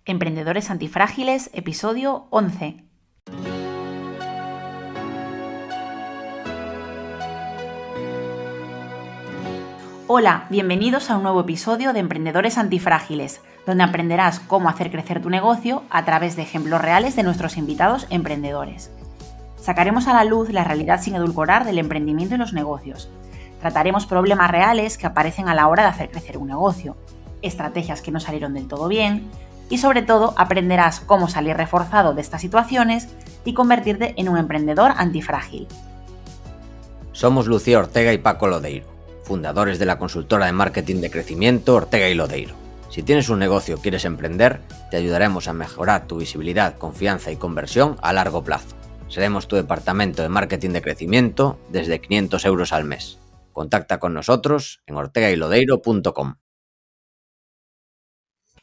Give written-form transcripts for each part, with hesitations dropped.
Emprendedores Antifrágiles, episodio 11. Hola, bienvenidos a un nuevo episodio de Emprendedores Antifrágiles, donde aprenderás cómo hacer crecer tu negocio a través de ejemplos reales de nuestros invitados emprendedores. Sacaremos a la luz la realidad sin edulcorar del emprendimiento y los negocios. Trataremos problemas reales que aparecen a la hora de hacer crecer un negocio, estrategias que no salieron del todo bien y sobre todo aprenderás cómo salir reforzado de estas situaciones y convertirte en un emprendedor antifrágil. Somos Lucía Ortega y Paco Lodeiro, fundadores de la consultora de marketing de crecimiento Ortega y Lodeiro. Si tienes un negocio o quieres emprender, te ayudaremos a mejorar tu visibilidad, confianza y conversión a largo plazo. Seremos tu departamento de marketing de crecimiento desde 500 euros al mes. Contacta con nosotros en ortegaylodeiro.com.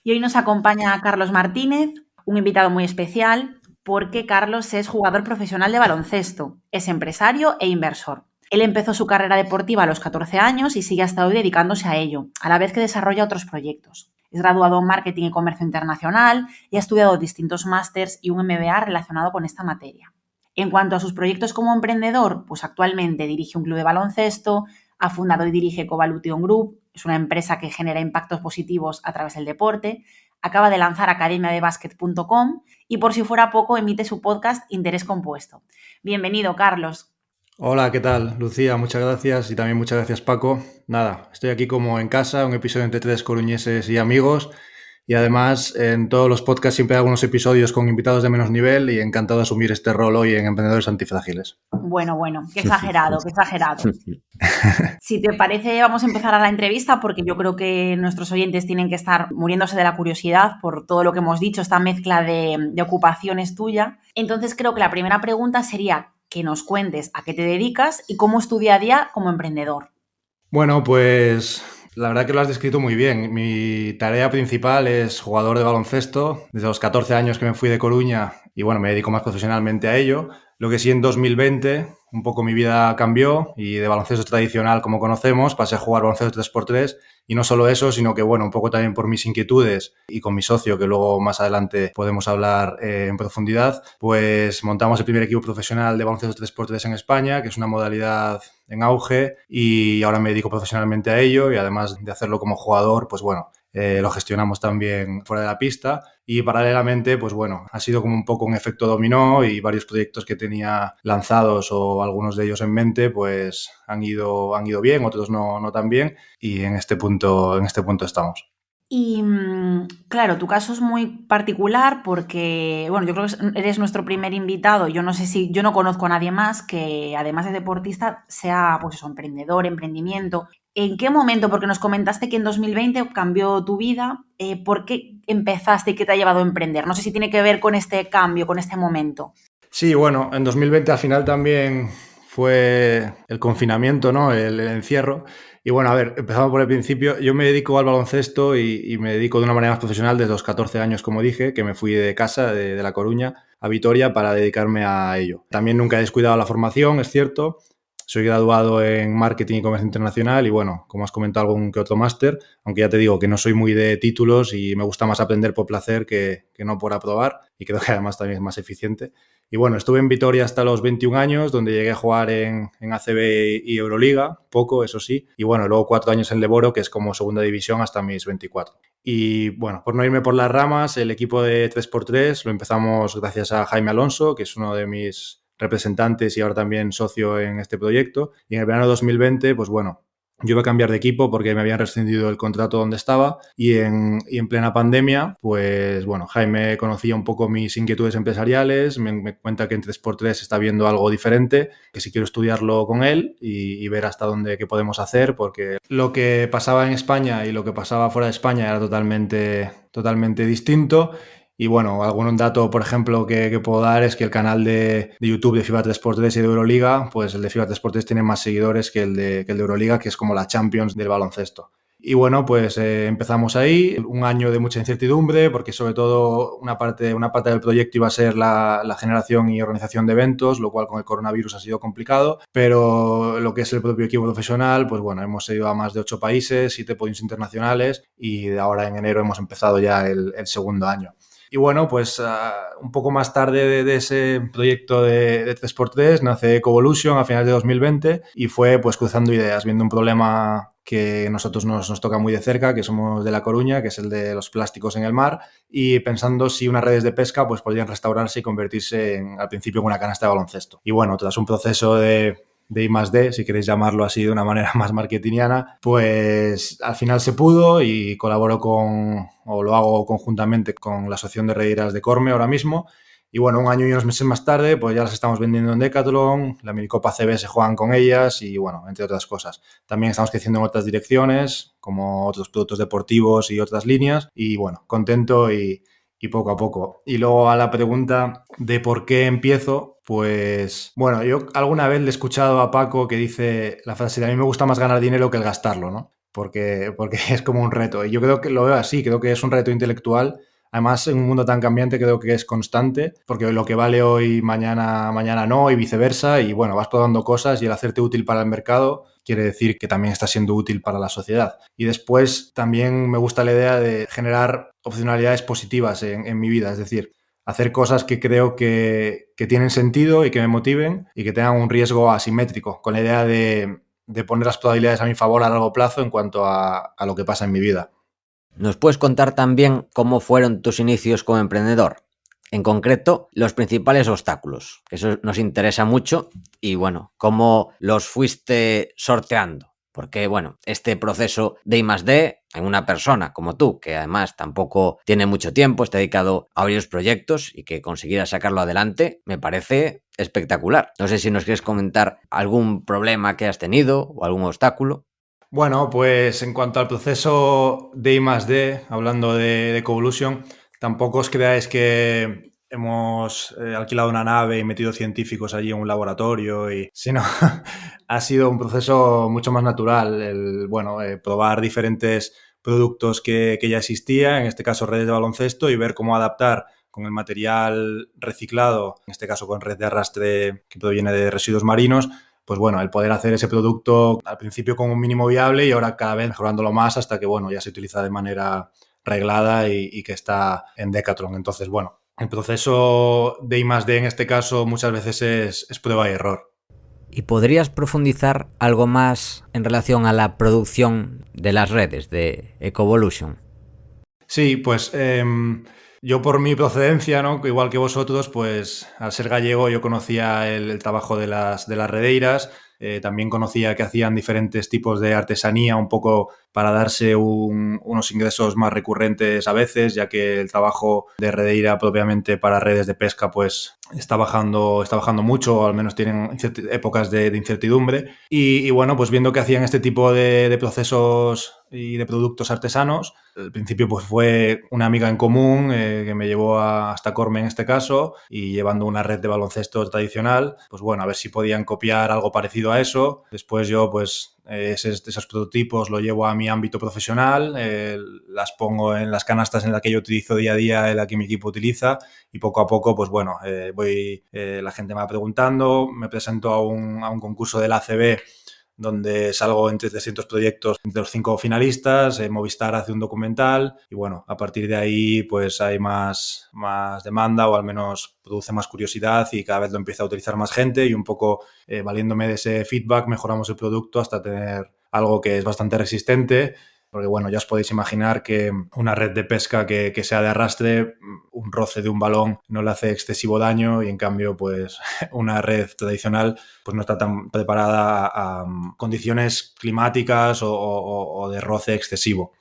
Y hoy nos acompaña Carlos Martínez, un invitado muy especial, porque Carlos es jugador profesional de baloncesto, es empresario e inversor. Él empezó su carrera deportiva a los 14 años y sigue hasta hoy dedicándose a ello, a la vez que desarrolla otros proyectos. Es graduado en Marketing y Comercio Internacional y ha estudiado distintos másters y un MBA relacionado con esta materia. En cuanto a sus proyectos como emprendedor, pues actualmente dirige un club de baloncesto, ha fundado y dirige Covalution Group, es una empresa que genera impactos positivos a través del deporte, acaba de lanzar academiadebasket.com y por si fuera poco emite su podcast Interés Compuesto. Bienvenido, Carlos. Hola, ¿qué tal? Lucía, muchas gracias y también muchas gracias, Paco. Nada, estoy aquí como en casa, un episodio entre tres coruñeses y amigos y además en todos los podcasts siempre hay algunos episodios con invitados de menos nivel y encantado de asumir este rol hoy en Emprendedores Antifrágiles. Bueno, qué exagerado, qué exagerado. Si te parece, vamos a empezar a la entrevista porque yo creo que nuestros oyentes tienen que estar muriéndose de la curiosidad por todo lo que hemos dicho, esta mezcla de ocupaciones tuya. Entonces creo que la primera pregunta sería que nos cuentes a qué te dedicas y cómo es tu día a día como emprendedor. Bueno, pues la verdad que lo has descrito muy bien. Mi tarea principal es jugador de baloncesto. Desde los 14 años que me fui de Coruña y bueno, me dedico más profesionalmente a ello. Lo que sí en 2020 un poco mi vida cambió y de baloncesto tradicional como conocemos pasé a jugar baloncesto 3x3 y no solo eso, sino que bueno, un poco también por mis inquietudes y con mi socio, que luego más adelante podemos hablar en profundidad, pues montamos el primer equipo profesional de baloncesto 3x3 en España, que es una modalidad en auge y ahora me dedico profesionalmente a ello y además de hacerlo como jugador, pues bueno, lo gestionamos también fuera de la pista y paralelamente, pues bueno, ha sido como un poco un efecto dominó y varios proyectos que tenía lanzados o algunos de ellos en mente, pues han ido bien, otros no tan bien y en este punto estamos. Y claro, tu caso es muy particular porque, bueno, yo creo que eres nuestro primer invitado. Yo no sé si, yo no conozco a nadie más que además de deportista sea, pues eso, emprendedor, emprendimiento. ¿En qué momento? Porque nos comentaste que en 2020 cambió tu vida. ¿Por qué empezaste y qué te ha llevado a emprender? No sé si tiene que ver con este cambio, con este momento. Sí, bueno, en 2020 al final también fue el confinamiento, ¿no? El encierro. Y bueno, a ver, empezamos por el principio. Yo me dedico al baloncesto y me dedico de una manera más profesional desde los 14 años, como dije, que me fui de casa, de La Coruña, a Vitoria para dedicarme a ello. También nunca he descuidado la formación, es cierto. Soy graduado en Marketing y Comercio Internacional y bueno, como has comentado, algún que otro máster, aunque ya te digo que no soy muy de títulos y me gusta más aprender por placer que no por aprobar y creo que además también es más eficiente. Y bueno, estuve en Vitoria hasta los 21 años, donde llegué a jugar en ACB y Euroliga, poco, eso sí. Y bueno, luego 4 años en Leboro, que es como segunda división hasta mis 24. Y bueno, por no irme por las ramas, el equipo de 3x3 lo empezamos gracias a Jaime Alonso, que es uno de mis representantes y ahora también socio en este proyecto. Y en el verano de 2020, pues bueno, yo iba a cambiar de equipo porque me habían rescindido el contrato donde estaba y en plena pandemia, pues bueno, Jaime conocía un poco mis inquietudes empresariales, me cuenta que en 3x3 está viendo algo diferente, que si quiero estudiarlo con él y ver hasta dónde qué podemos hacer, porque lo que pasaba en España y lo que pasaba fuera de España era totalmente distinto. Y bueno, algún dato, por ejemplo, que puedo dar es que el canal de YouTube de FIBA 3x3 y de Euroliga, pues el de FIBA 3x3 tiene más seguidores que el de Euroliga, que es como la Champions del baloncesto. Y bueno, pues empezamos ahí, un año de mucha incertidumbre, porque sobre todo una parte del proyecto iba a ser la generación y organización de eventos, lo cual con el coronavirus ha sido complicado, pero lo que es el propio equipo profesional, pues bueno, hemos ido a más de 8 países, 7 podiums internacionales y de ahora en enero hemos empezado ya el segundo año. Y bueno, pues un poco más tarde de ese proyecto de 3x3 nace Ecovolution a finales de 2020 y fue pues cruzando ideas, viendo un problema que a nosotros nos toca muy de cerca, que somos de La Coruña, que es el de los plásticos en el mar, y pensando si unas redes de pesca pues podrían restaurarse y convertirse al principio en una canasta de baloncesto. Y bueno, tras un proceso de I+D, si queréis llamarlo así de una manera más marketingiana, pues al final se pudo y colaboro lo hago conjuntamente con la Asociación de Redeiras de Corme ahora mismo. Y bueno, un año y unos meses más tarde, pues ya las estamos vendiendo en Decathlon, la Minicopa CB se juegan con ellas y bueno, entre otras cosas. También estamos creciendo en otras direcciones, como otros productos deportivos y otras líneas. Y bueno, contento y poco a poco. Y luego a la pregunta de por qué empiezo, pues bueno, yo alguna vez le he escuchado a Paco que dice la frase de a mí me gusta más ganar dinero que el gastarlo, ¿no? Porque es como un reto. Y yo creo que lo veo así, creo que es un reto intelectual. Además, en un mundo tan cambiante creo que es constante, porque lo que vale hoy, mañana no, y viceversa. Y bueno, vas probando cosas y el hacerte útil para el mercado quiere decir que también está siendo útil para la sociedad. Y después también me gusta la idea de generar opcionalidades positivas en mi vida, es decir, hacer cosas que creo que tienen sentido y que me motiven y que tengan un riesgo asimétrico, con la idea de poner las probabilidades a mi favor a largo plazo en cuanto a lo que pasa en mi vida. ¿Nos puedes contar también cómo fueron tus inicios como emprendedor? En concreto, los principales obstáculos, que eso nos interesa mucho, y bueno, cómo los fuiste sorteando. Porque, bueno, este proceso de I+D en una persona como tú, que además tampoco tiene mucho tiempo, está dedicado a varios proyectos y que consiguiera sacarlo adelante, me parece espectacular. No sé si nos quieres comentar algún problema que has tenido o algún obstáculo. Bueno, pues en cuanto al proceso de I+D, hablando de Ecovolution, tampoco os creáis que hemos alquilado una nave y metido científicos allí en un laboratorio, sino ha sido un proceso mucho más natural, probar diferentes productos que ya existían, en este caso redes de baloncesto, y ver cómo adaptar con el material reciclado, en este caso con red de arrastre que proviene de residuos marinos, pues bueno, el poder hacer ese producto al principio con un mínimo viable y ahora cada vez mejorándolo más hasta que, bueno, ya se utiliza de manera reglada y que está en Decathlon. Entonces, bueno, el proceso de I+D en este caso muchas veces es prueba y error. ¿Y podrías profundizar algo más en relación a la producción de las redes de Ecovolution? Sí, pues yo por mi procedencia, ¿no? Igual que vosotros, pues al ser gallego yo conocía el trabajo de las redeiras, también conocía que hacían diferentes tipos de artesanía un poco para darse unos ingresos más recurrentes a veces, ya que el trabajo de redeira propiamente para redes de pesca pues está bajando mucho, o al menos tienen épocas de incertidumbre. Y bueno, pues viendo que hacían este tipo de procesos y de productos artesanos, al principio pues fue una amiga en común que me llevó hasta Corme en este caso, y llevando una red de baloncesto tradicional, pues bueno, a ver si podían copiar algo parecido a eso. Después yo pues esos prototipos lo llevo a mi ámbito profesional, las pongo en las canastas en las que yo utilizo día a día, en la que mi equipo utiliza, y poco a poco pues bueno, la gente me va preguntando, me presento a un concurso del ACB donde salgo entre 300 proyectos entre los 5 finalistas, Movistar hace un documental y bueno, a partir de ahí pues hay más demanda, o al menos produce más curiosidad y cada vez lo empieza a utilizar más gente, y un poco valiéndome de ese feedback mejoramos el producto hasta tener algo que es bastante resistente. Porque bueno, ya os podéis imaginar que una red de pesca que sea de arrastre, un roce de un balón no le hace excesivo daño, y en cambio pues una red tradicional pues no está tan preparada a condiciones climáticas o de roce excesivo.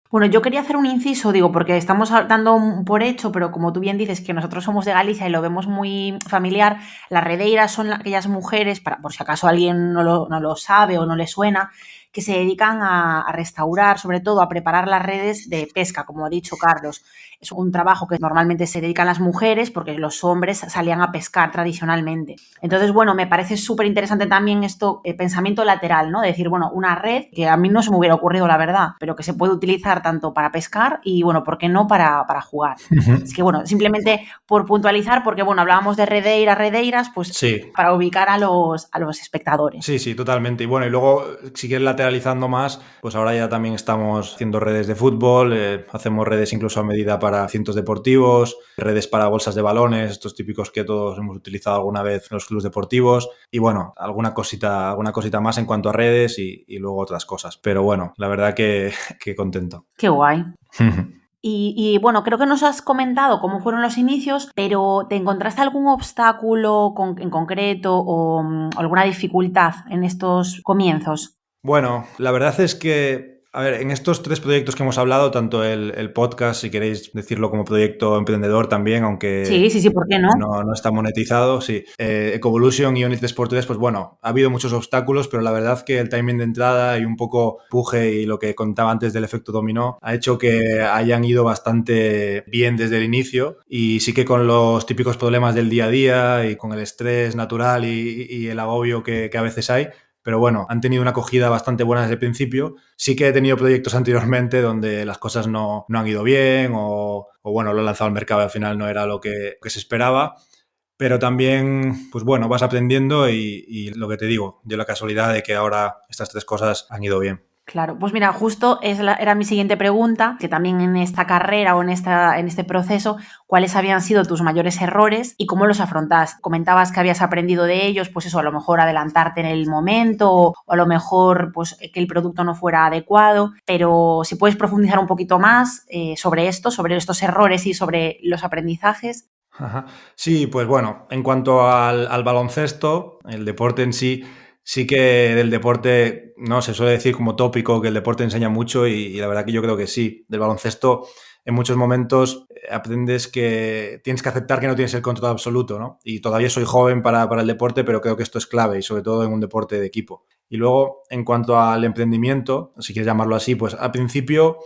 Bueno, yo quería hacer un inciso, digo, porque estamos dando por hecho, pero como tú bien dices que nosotros somos de Galicia y lo vemos muy familiar, las redeiras son aquellas mujeres, por si acaso alguien no lo sabe o no le suena, que se dedican a restaurar, sobre todo a preparar las redes de pesca, como ha dicho Carlos. Es un trabajo que normalmente se dedican las mujeres porque los hombres salían a pescar tradicionalmente. Entonces, bueno, me parece súper interesante también esto, pensamiento lateral, ¿no? De decir, bueno, una red que a mí no se me hubiera ocurrido, la verdad, pero que se puede utilizar tanto para pescar y, bueno, ¿por qué no para jugar? Es que, bueno, simplemente por puntualizar, porque, bueno, hablábamos de redeiras, pues sí, para ubicar a los espectadores. Sí, totalmente. Y bueno, y luego, si quieres lateral lateralizando más, pues ahora ya también estamos haciendo redes de fútbol, hacemos redes incluso a medida para cientos deportivos, redes para bolsas de balones, estos típicos que todos hemos utilizado alguna vez en los clubes deportivos, y bueno, alguna cosita más en cuanto a redes y luego otras cosas. Pero bueno, la verdad que contento. Qué guay. Y bueno, creo que nos has comentado cómo fueron los inicios, pero ¿te encontraste algún obstáculo en concreto o alguna dificultad en estos comienzos? Bueno, la verdad es que, a ver, en estos 3 proyectos que hemos hablado, tanto el podcast, si queréis decirlo como proyecto emprendedor también, aunque Sí, ¿por qué no? no está monetizado, sí. Ecovolution y Only Sport 3, pues bueno, ha habido muchos obstáculos, pero la verdad que el timing de entrada y un poco empuje y lo que contaba antes del efecto dominó ha hecho que hayan ido bastante bien desde el inicio, y sí que con los típicos problemas del día a día y con el estrés natural y el agobio que a veces hay, pero bueno, han tenido una acogida bastante buena desde el principio. Sí que he tenido proyectos anteriormente donde las cosas no han ido bien o bueno, lo he lanzado al mercado y al final no era lo que se esperaba. Pero también, pues bueno, vas aprendiendo y lo que te digo, dio la casualidad de que ahora estas 3 cosas han ido bien. Claro, pues mira, justo era mi siguiente pregunta, que también en esta carrera o en este proceso, ¿cuáles habían sido tus mayores errores y cómo los afrontaste? Comentabas que habías aprendido de ellos, pues eso, a lo mejor adelantarte en el momento o a lo mejor pues que el producto no fuera adecuado, pero si puedes profundizar un poquito más sobre estos errores y sobre los aprendizajes. Ajá. Sí, pues bueno, en cuanto al baloncesto, el deporte en sí, sí que del deporte, no se suele decir como tópico que el deporte enseña mucho y la verdad que yo creo que sí. Del baloncesto en muchos momentos aprendes que tienes que aceptar que no tienes el control absoluto, ¿no? Y todavía soy joven para el deporte, pero creo que esto es clave y sobre todo en un deporte de equipo. Y luego, en cuanto al emprendimiento, si quieres llamarlo así, pues al principio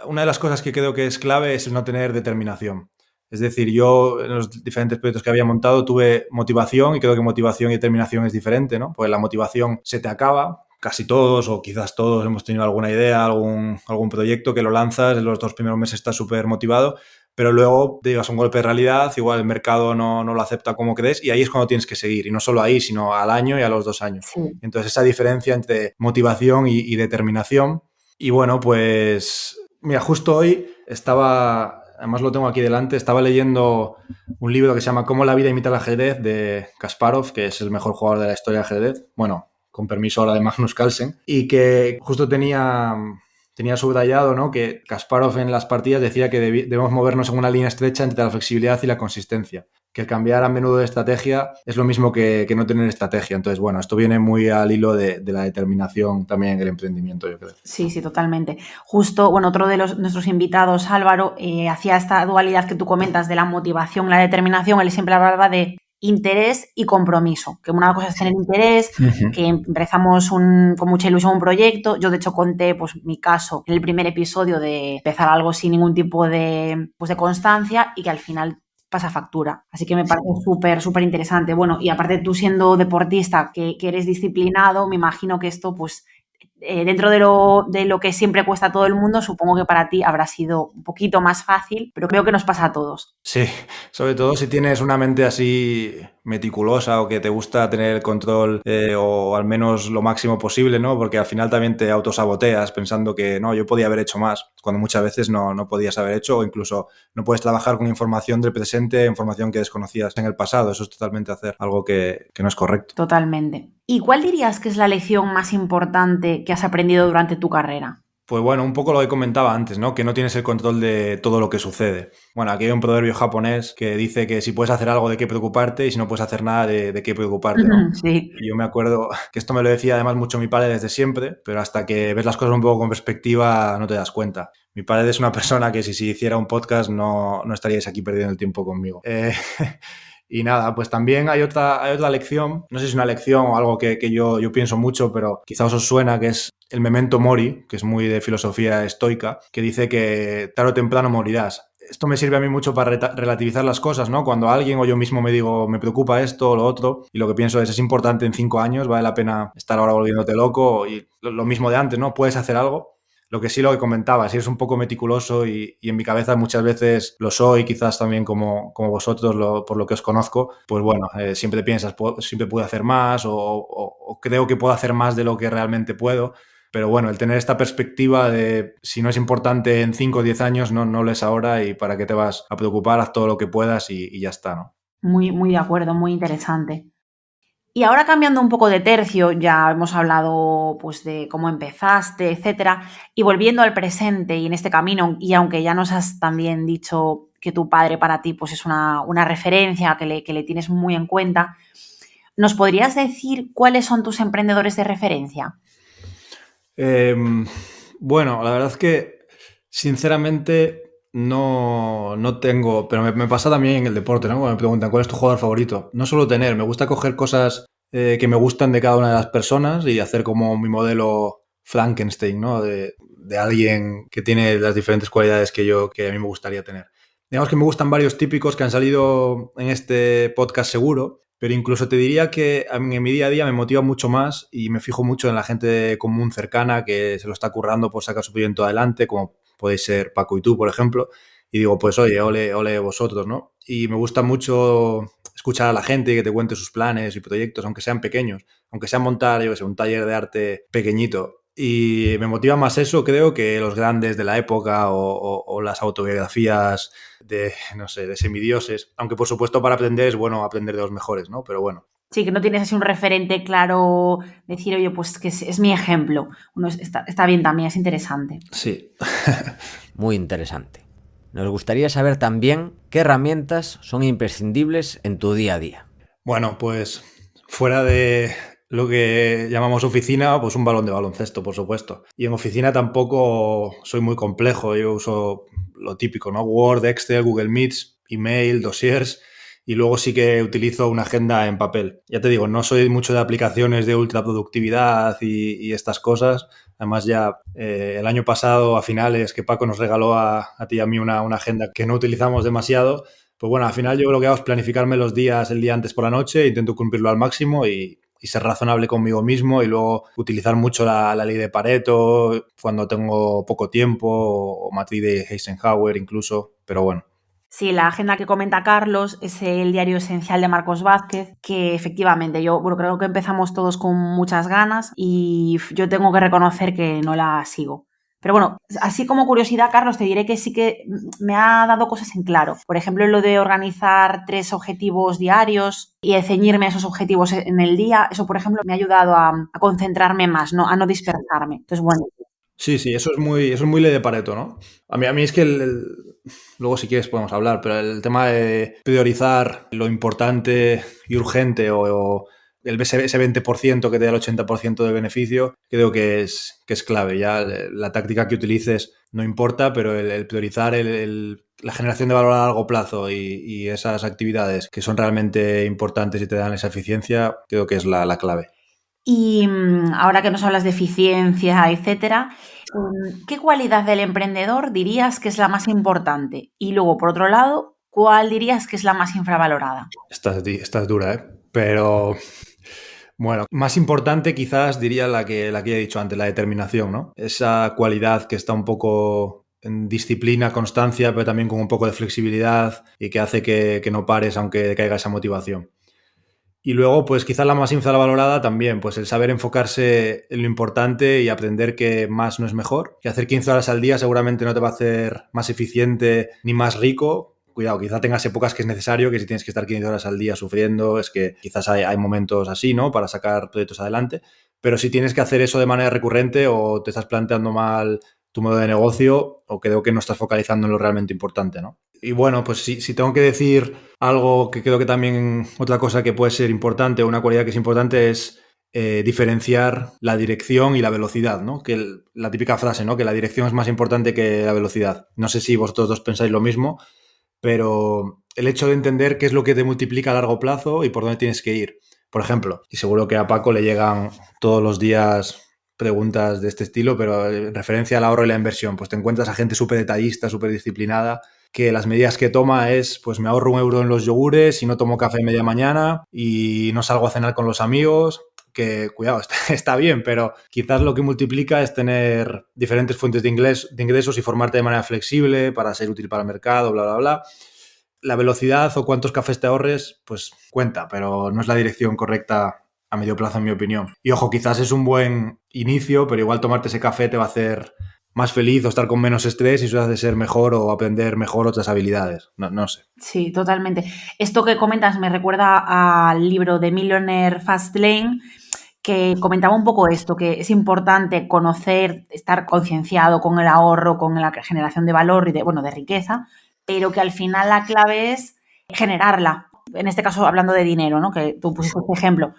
una de las cosas que creo que es clave es el no tener determinación. Es decir, yo en los diferentes proyectos que había montado tuve motivación y creo que motivación y determinación es diferente, ¿no? Pues la motivación se te acaba. Casi todos o quizás todos hemos tenido alguna idea, algún proyecto que lo lanzas, en los 2 primeros meses estás súper motivado, pero luego te llevas un golpe de realidad, igual el mercado no lo acepta como crees y ahí es cuando tienes que seguir. Y no solo ahí, sino al año y a los 2 años. Sí. Entonces esa diferencia entre motivación y determinación. Y bueno, pues mira, justo hoy además lo tengo aquí delante, estaba leyendo un libro que se llama Cómo la vida imita el ajedrez de Kasparov, que es el mejor jugador de la historia de ajedrez, bueno, con permiso ahora de Magnus Carlsen, y que justo tenía subrayado, ¿no?, que Kasparov en las partidas decía que debemos movernos en una línea estrecha entre la flexibilidad y la consistencia, que el cambiar a menudo de estrategia es lo mismo que no tener estrategia. Entonces, bueno, esto viene muy al hilo de la determinación también en el emprendimiento, yo creo. Sí, totalmente. Justo, bueno, otro de nuestros invitados, Álvaro, hacía esta dualidad que tú comentas de la motivación y la determinación. Él siempre hablaba de interés y compromiso, que una cosa es tener interés, que empezamos con mucha ilusión un proyecto. Yo, de hecho, conté pues mi caso en el primer episodio de empezar algo sin ningún tipo de constancia y que al final pasa factura. Así que me parece súper interesante. Bueno, y aparte tú siendo deportista, que eres disciplinado, me imagino que esto pues dentro de lo que siempre cuesta a todo el mundo, supongo que para ti habrá sido un poquito más fácil, pero creo que nos pasa a todos. Sí, sobre todo si tienes una mente así meticulosa o que te gusta tener el control o al menos lo máximo posible, ¿no? Porque al final también te autosaboteas pensando que no, yo podía haber hecho más, cuando muchas veces no podías haber hecho o incluso no puedes trabajar con información del presente, información que desconocías en el pasado. Eso es totalmente hacer algo que no es correcto. Totalmente. ¿Y cuál dirías que es la lección más importante que has aprendido durante tu carrera? Pues bueno, un poco lo que comentaba antes, ¿no? Que no tienes el control de todo lo que sucede. Bueno, aquí hay un proverbio japonés que dice que si puedes hacer algo de qué preocuparte y si no puedes hacer nada de qué preocuparte, ¿no? Sí. Y yo me acuerdo que esto me lo decía además mucho mi padre desde siempre, pero hasta que ves las cosas un poco con perspectiva no te das cuenta. Mi padre es una persona que si hiciera un podcast no estaríais aquí perdiendo el tiempo conmigo. Y nada, pues también hay otra lección, no sé si es una lección o algo que yo pienso mucho, pero quizá os suena, que es el memento mori, que es muy de filosofía estoica, que dice que tarde o temprano morirás. Esto me sirve a mí mucho para relativizar las cosas, ¿no? Cuando alguien o yo mismo me digo, me preocupa esto o lo otro, y lo que pienso es importante en 5 años, vale la pena estar ahora volviéndote loco, y lo mismo de antes, ¿no? Puedes hacer algo. Lo que sí, lo que comentaba, si eres un poco meticuloso y en mi cabeza muchas veces lo soy, quizás también como vosotros por lo que os conozco, pues bueno, siempre piensas, siempre puedo hacer más o creo que puedo hacer más de lo que realmente puedo, Pero bueno, el tener esta perspectiva de si no es importante en 5 o 10 años, no lo es ahora y para qué te vas a preocupar, haz todo lo que puedas y ya está, ¿no? Muy, muy de acuerdo, muy interesante. Y ahora cambiando un poco de tercio, ya hemos hablado pues de cómo empezaste, etcétera, y volviendo al presente y en este camino, y aunque ya nos has también dicho que tu padre para ti pues es una referencia que le tienes muy en cuenta, ¿nos podrías decir cuáles son tus emprendedores de referencia? Bueno, la verdad es que sinceramente no tengo, pero me pasa también en el deporte, ¿no? Cuando me preguntan cuál es tu jugador favorito. No suelo tener, me gusta coger cosas que me gustan de cada una de las personas y hacer como mi modelo Frankenstein, ¿no? De alguien que tiene las diferentes cualidades que a mí me gustaría tener. Digamos que me gustan varios típicos que han salido en este podcast seguro, pero incluso te diría que en mi día a día me motiva mucho más y me fijo mucho en la gente común cercana que se lo está currando por sacar su proyecto adelante, como podéis ser Paco y tú, por ejemplo. Y digo, pues oye, ole vosotros, ¿no? Y me gusta mucho escuchar a la gente que te cuente sus planes y proyectos, aunque sean pequeños, aunque sea montar, yo que sé, un taller de arte pequeñito. Y me motiva más eso, creo, que los grandes de la época o las autobiografías de, no sé, de semidioses. Aunque, por supuesto, para aprender es bueno aprender de los mejores, ¿no? Pero bueno. Sí, que no tienes así un referente claro, decir, oye, pues que es mi ejemplo. Está bien también, es interesante. Sí. Muy interesante. Nos gustaría saber también qué herramientas son imprescindibles en tu día a día. Bueno, pues fuera de lo que llamamos oficina, pues un balón de baloncesto, por supuesto. Y en oficina tampoco soy muy complejo, yo uso lo típico, ¿no? Word, Excel, Google Meets, email, dossiers, y luego sí que utilizo una agenda en papel. Ya te digo, no soy mucho de aplicaciones de ultraproductividad y estas cosas. Además ya el año pasado, a finales, que Paco nos regaló a ti y a mí una agenda que no utilizamos demasiado, pues bueno, al final yo lo que hago es planificarme los días el día antes por la noche, intento cumplirlo al máximo y ser razonable conmigo mismo y luego utilizar mucho la ley de Pareto cuando tengo poco tiempo o matriz de Eisenhower incluso, pero bueno. Sí, la agenda que comenta Carlos es el diario esencial de Marcos Vázquez, que efectivamente creo que empezamos todos con muchas ganas y yo tengo que reconocer que no la sigo. Pero bueno, así como curiosidad, Carlos, te diré que sí que me ha dado cosas en claro. Por ejemplo, lo de organizar 3 objetivos diarios y de ceñirme a esos objetivos en el día, eso, por ejemplo, me ha ayudado a concentrarme más, ¿no? A no dispersarme. Entonces, bueno. Sí, eso es muy ley de Pareto, ¿no? A mí es que luego si quieres podemos hablar, pero el tema de priorizar lo importante y urgente o ese 20% que te da el 80% de beneficio, creo que es clave. Ya la táctica que utilices no importa, pero el priorizar la generación de valor a largo plazo y esas actividades que son realmente importantes y te dan esa eficiencia, creo que es la clave. Y ahora que nos hablas de eficiencia, etcétera, ¿qué cualidad del emprendedor dirías que es la más importante? Y luego, por otro lado, ¿cuál dirías que es la más infravalorada? Esta es dura, ¿eh? Pero bueno, más importante quizás diría la que he dicho antes, la determinación, ¿no? Esa cualidad que está un poco en disciplina, constancia, pero también con un poco de flexibilidad y que hace que no pares aunque caiga esa motivación. Y luego, pues quizás la más infravalorada también, pues el saber enfocarse en lo importante y aprender que más no es mejor, que hacer 15 horas al día seguramente no te va a hacer más eficiente ni más rico. Cuidado, quizá tengas épocas que es necesario, que si tienes que estar 15 horas al día sufriendo, es que quizás hay momentos así, ¿no? Para sacar proyectos adelante. Pero si tienes que hacer eso de manera recurrente o te estás planteando mal tu modo de negocio o creo que no estás focalizando en lo realmente importante, ¿no? Y bueno, pues si tengo que decir algo que creo que también otra cosa que puede ser importante o una cualidad que es importante es diferenciar la dirección y la velocidad, ¿no? Que la típica frase, ¿no? Que la dirección es más importante que la velocidad. No sé si vosotros dos pensáis lo mismo, pero el hecho de entender qué es lo que te multiplica a largo plazo y por dónde tienes que ir. Por ejemplo, y seguro que a Paco le llegan todos los días preguntas de este estilo, pero en referencia al ahorro y la inversión, pues te encuentras a gente súper detallista, súper disciplinada, que las medidas que toma es, pues me ahorro €1 en los yogures y no tomo café media mañana y no salgo a cenar con los amigos, que cuidado, está bien, pero quizás lo que multiplica es tener diferentes fuentes de ingresos y formarte de manera flexible para ser útil para el mercado, bla, bla, bla. La velocidad o cuántos cafés te ahorres, pues cuenta, pero no es la dirección correcta a medio plazo, en mi opinión. Y ojo, quizás es un buen inicio, pero igual tomarte ese café te va a hacer más feliz o estar con menos estrés y eso hace ser mejor o aprender mejor otras habilidades. No sé. Sí, totalmente. Esto que comentas me recuerda al libro de Millionaire Fastlane, que comentaba un poco esto, que es importante conocer, estar concienciado con el ahorro, con la generación de valor y de riqueza, pero que al final la clave es generarla. En este caso, hablando de dinero, ¿no? Que tú pusiste este ejemplo.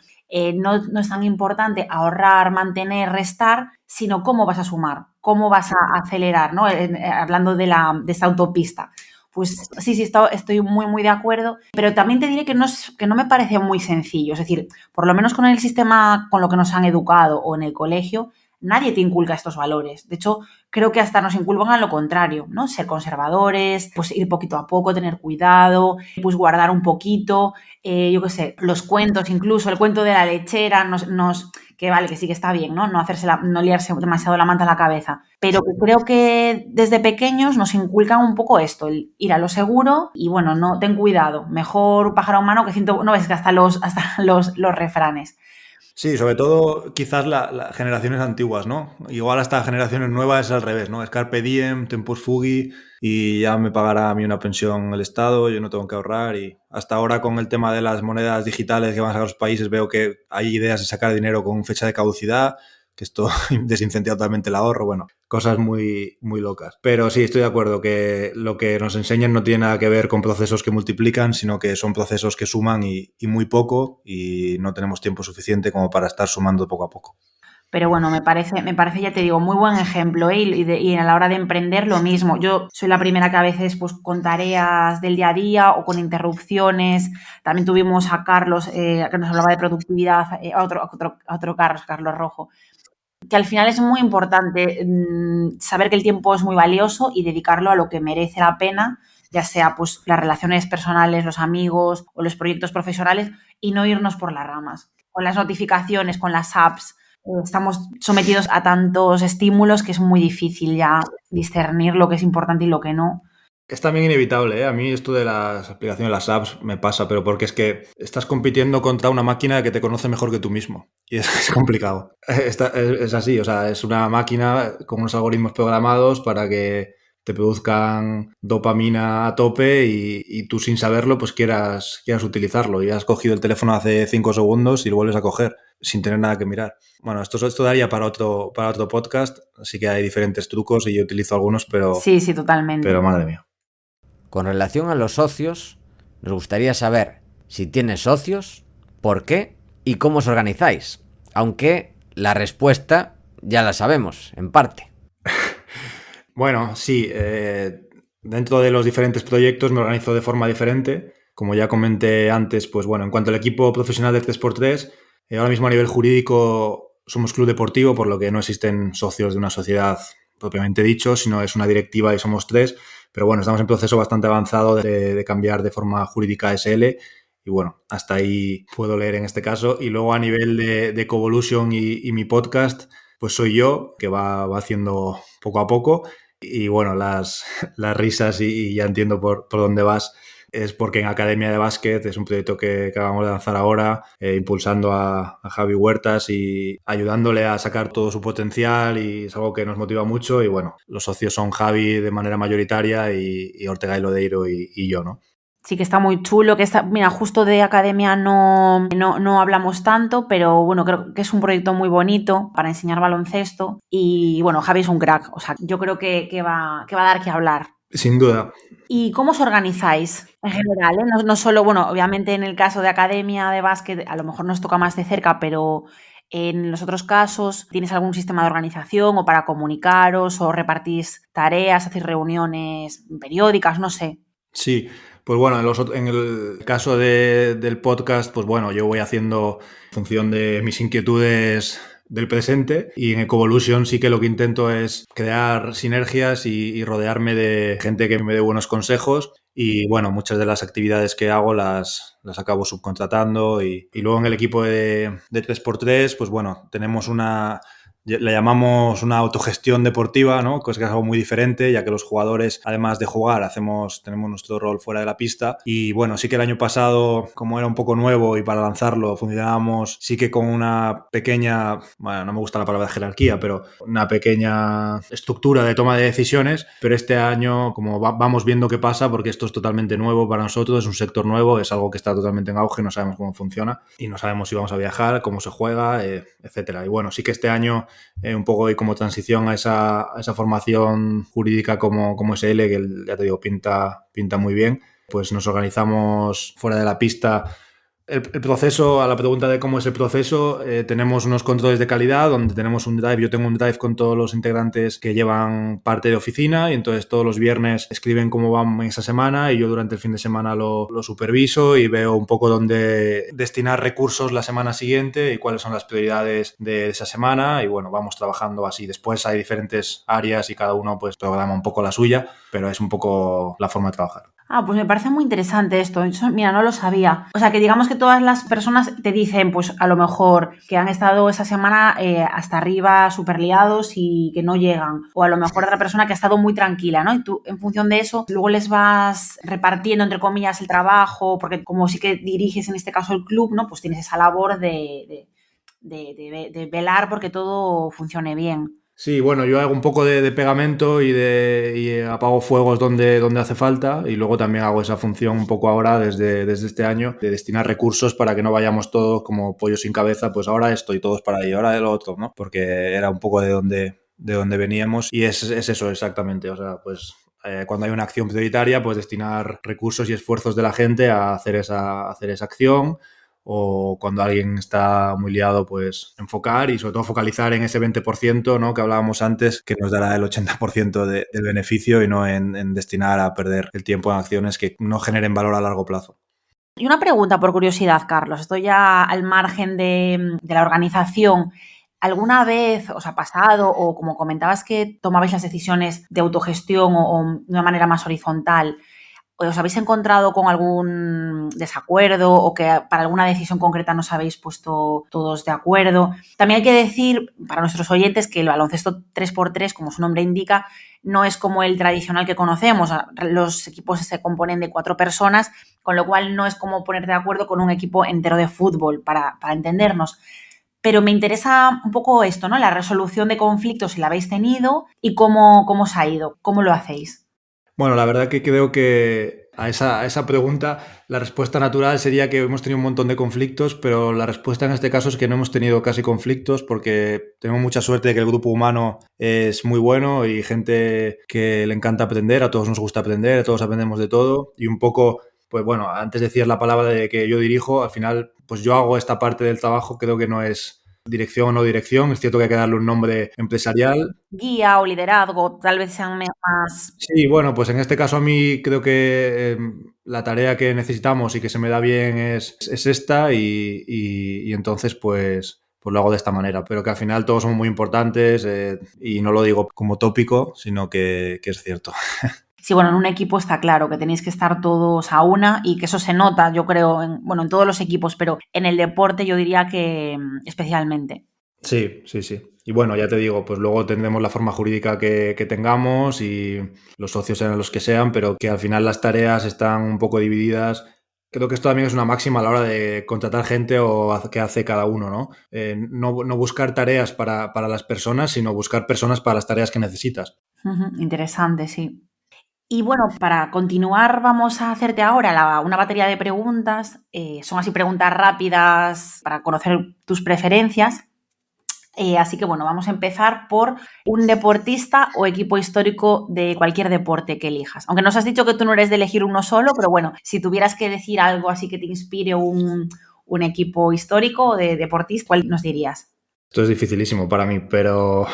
No es tan importante ahorrar, mantener, restar, sino cómo vas a sumar, cómo vas a acelerar, ¿no? Hablando de esta autopista. Pues sí, estoy muy, muy de acuerdo, pero también te diré que no me parece muy sencillo. Es decir, por lo menos con el sistema con lo que nos han educado o en el colegio, nadie te inculca estos valores. De hecho, creo que hasta nos inculcan a lo contrario, ¿no? Ser conservadores, pues ir poquito a poco, tener cuidado, pues guardar un poquito, yo qué sé, los cuentos, incluso el cuento de la lechera, que vale, que sí que está bien, ¿no? No liarse demasiado la manta a la cabeza. Pero creo que desde pequeños nos inculcan un poco esto, el ir a lo seguro y, bueno, no, ten cuidado. Mejor un pájaro en mano que ciento... No ves que hasta los refranes. Sí, sobre todo quizás las generaciones antiguas, ¿no? Igual hasta generaciones nuevas es al revés, ¿no? Es carpe diem, tempus fugit y ya me pagará a mí una pensión el Estado, yo no tengo que ahorrar y hasta ahora con el tema de las monedas digitales que van a sacar los países veo que hay ideas de sacar dinero con fecha de caducidad, que esto desincentiva totalmente el ahorro, bueno, cosas muy, muy locas. Pero sí, estoy de acuerdo que lo que nos enseñan no tiene nada que ver con procesos que multiplican, sino que son procesos que suman y muy poco y no tenemos tiempo suficiente como para estar sumando poco a poco. Pero bueno, me parece, ya te digo, muy buen ejemplo, ¿eh? Y a la hora de emprender lo mismo. Yo soy la primera que a veces, pues, con tareas del día a día o con interrupciones. También tuvimos a Carlos, que nos hablaba de productividad, a otro Carlos Rojo, que al final es muy importante saber que el tiempo es muy valioso y dedicarlo a lo que merece la pena, ya sea pues las relaciones personales, los amigos o los proyectos profesionales, y no irnos por las ramas. Con las notificaciones, con las apps, estamos sometidos a tantos estímulos que es muy difícil ya discernir lo que es importante y lo que no. Es también inevitable, ¿eh? A mí esto de las aplicaciones, las apps, me pasa, pero porque es que estás compitiendo contra una máquina que te conoce mejor que tú mismo. Y es complicado. Es así, o sea, es una máquina con unos algoritmos programados para que te produzcan dopamina a tope y tú sin saberlo pues quieras utilizarlo. Y has cogido el teléfono hace 5 segundos y lo vuelves a coger sin tener nada que mirar. Bueno, esto daría para otro podcast, así que hay diferentes trucos y yo utilizo algunos, pero... Sí, totalmente. Pero madre mía. Con relación a los socios, nos gustaría saber si tienes socios, por qué y cómo os organizáis. Aunque la respuesta ya la sabemos, en parte. Bueno, sí. Dentro de los diferentes proyectos me organizo de forma diferente. Como ya comenté antes, pues bueno, en cuanto al equipo profesional de 3x3, ahora mismo a nivel jurídico somos club deportivo, por lo que no existen socios de una sociedad propiamente dicho, sino es una directiva y somos 3. Pero bueno, estamos en proceso bastante avanzado de cambiar de forma jurídica a SL y bueno, hasta ahí puedo leer en este caso. Y luego a nivel de Covolution y mi podcast, pues soy yo, que va haciendo poco a poco. Y bueno, las risas y ya entiendo por dónde vas. Es porque en Academia de Básquet es un proyecto que acabamos de lanzar ahora, impulsando a Javi Huertas y ayudándole a sacar todo su potencial y es algo que nos motiva mucho y bueno, los socios son Javi de manera mayoritaria y Ortega y Lodeiro y yo, ¿no? Sí que está muy chulo, mira, justo de Academia no hablamos tanto, pero bueno, creo que es un proyecto muy bonito para enseñar baloncesto y bueno, Javi es un crack, o sea, yo creo que va a dar que hablar. Sin duda. ¿Y cómo os organizáis en general? No solo, bueno, obviamente en el caso de Academia de Básquet a lo mejor nos toca más de cerca, pero en los otros casos, ¿tienes algún sistema de organización o para comunicaros o repartís tareas, hacéis reuniones periódicas, no sé? Sí, pues bueno, en el caso del podcast, pues bueno, yo voy haciendo en función de mis inquietudes del presente y en Ecovolution sí que lo que intento es crear sinergias y rodearme de gente que me dé buenos consejos y bueno, muchas de las actividades que hago las acabo subcontratando y luego en el equipo de 3x3 pues bueno, tenemos una le llamamos una autogestión deportiva, ¿no? Que es algo muy diferente, ya que los jugadores, además de jugar, tenemos nuestro rol fuera de la pista. Y bueno, sí que el año pasado, como era un poco nuevo y para lanzarlo funcionábamos sí que con una pequeña, bueno, no me gusta la palabra jerarquía, pero una pequeña estructura de toma de decisiones, pero este año como vamos viendo qué pasa, porque esto es totalmente nuevo para nosotros, es un sector nuevo, es algo que está totalmente en auge, no sabemos cómo funciona y no sabemos si vamos a viajar, cómo se juega, etcétera. Y bueno, sí que este año un poco como transición a esa formación jurídica como SL, que ya te digo, pinta muy bien, pues nos organizamos fuera de la pista. El proceso, a la pregunta de cómo es el proceso, tenemos unos controles de calidad donde tenemos un drive, yo tengo un drive con todos los integrantes que llevan parte de oficina y entonces todos los viernes escriben cómo van esa semana y yo durante el fin de semana lo superviso y veo un poco dónde destinar recursos la semana siguiente y cuáles son las prioridades de esa semana y bueno, vamos trabajando así. Después hay diferentes áreas y cada uno pues programa un poco la suya, pero es un poco la forma de trabajar. Pues me parece muy interesante esto. Eso, mira, no lo sabía. O sea, que digamos que todas las personas te dicen, pues a lo mejor que han estado esa semana hasta arriba súper liados y que no llegan. O a lo mejor otra persona que ha estado muy tranquila, ¿no? Y tú, en función de eso, luego les vas repartiendo, entre comillas, el trabajo, porque como sí que diriges en este caso el club, ¿no? Pues tienes esa labor de velar porque todo funcione bien. Sí, bueno, yo hago un poco de pegamento y apago fuegos donde hace falta y luego también hago esa función un poco ahora desde este año de destinar recursos para que no vayamos todos como pollos sin cabeza, pues ahora esto y todos para ahí, ahora de lo otro, ¿no? Porque era un poco de donde veníamos y es eso exactamente, o sea, pues cuando hay una acción prioritaria, pues destinar recursos y esfuerzos de la gente a hacer esa acción. O cuando alguien está muy liado, pues enfocar y sobre todo focalizar en ese 20%, ¿no? Que hablábamos antes, que nos dará el 80% del beneficio y no en destinar a perder el tiempo en acciones que no generen valor a largo plazo. Y una pregunta por curiosidad, Carlos. Estoy ya al margen de la organización. ¿Alguna vez os ha pasado o como comentabas que tomabais las decisiones de autogestión o de una manera más horizontal? ¿Os habéis encontrado con algún desacuerdo o que para alguna decisión concreta no os habéis puesto todos de acuerdo? También hay que decir para nuestros oyentes que el baloncesto 3x3, como su nombre indica, no es como el tradicional que conocemos. Los equipos se componen de 4 personas, con lo cual no es como ponerte de acuerdo con un equipo entero de fútbol, para entendernos. Pero me interesa un poco esto, ¿no? La resolución de conflictos, si la habéis tenido y cómo os ha ido, cómo lo hacéis. Bueno, la verdad que creo que a esa pregunta la respuesta natural sería que hemos tenido un montón de conflictos, pero la respuesta en este caso es que no hemos tenido casi conflictos porque tenemos mucha suerte de que el grupo humano es muy bueno y gente que le encanta aprender, a todos nos gusta aprender, a todos aprendemos de todo y un poco, pues bueno, antes decías la palabra de que yo dirijo, al final pues yo hago esta parte del trabajo, creo que no es dirección o no dirección, es cierto que hay que darle un nombre empresarial. Guía o liderazgo, tal vez sean más... Sí, bueno, pues en este caso a mí creo que la tarea que necesitamos y que se me da bien es esta y entonces pues lo hago de esta manera, pero que al final todos son muy importantes y no lo digo como tópico, sino que es cierto. Sí, bueno, en un equipo está claro que tenéis que estar todos a una y que eso se nota, yo creo, en todos los equipos, pero en el deporte yo diría que especialmente. Sí. Y bueno, ya te digo, pues luego tendremos la forma jurídica que tengamos y los socios sean los que sean, pero que al final las tareas están un poco divididas. Creo que esto también es una máxima a la hora de contratar gente o qué hace cada uno, ¿no? No buscar tareas para las personas, sino buscar personas para las tareas que necesitas. Interesante, sí. Y bueno, para continuar vamos a hacerte ahora una batería de preguntas. Son así preguntas rápidas para conocer tus preferencias. Así que bueno, vamos a empezar por un deportista o equipo histórico de cualquier deporte que elijas. Aunque nos has dicho que tú no eres de elegir uno solo, pero bueno, si tuvieras que decir algo así que te inspire un equipo histórico de deportista, ¿cuál nos dirías? Esto es dificilísimo para mí, pero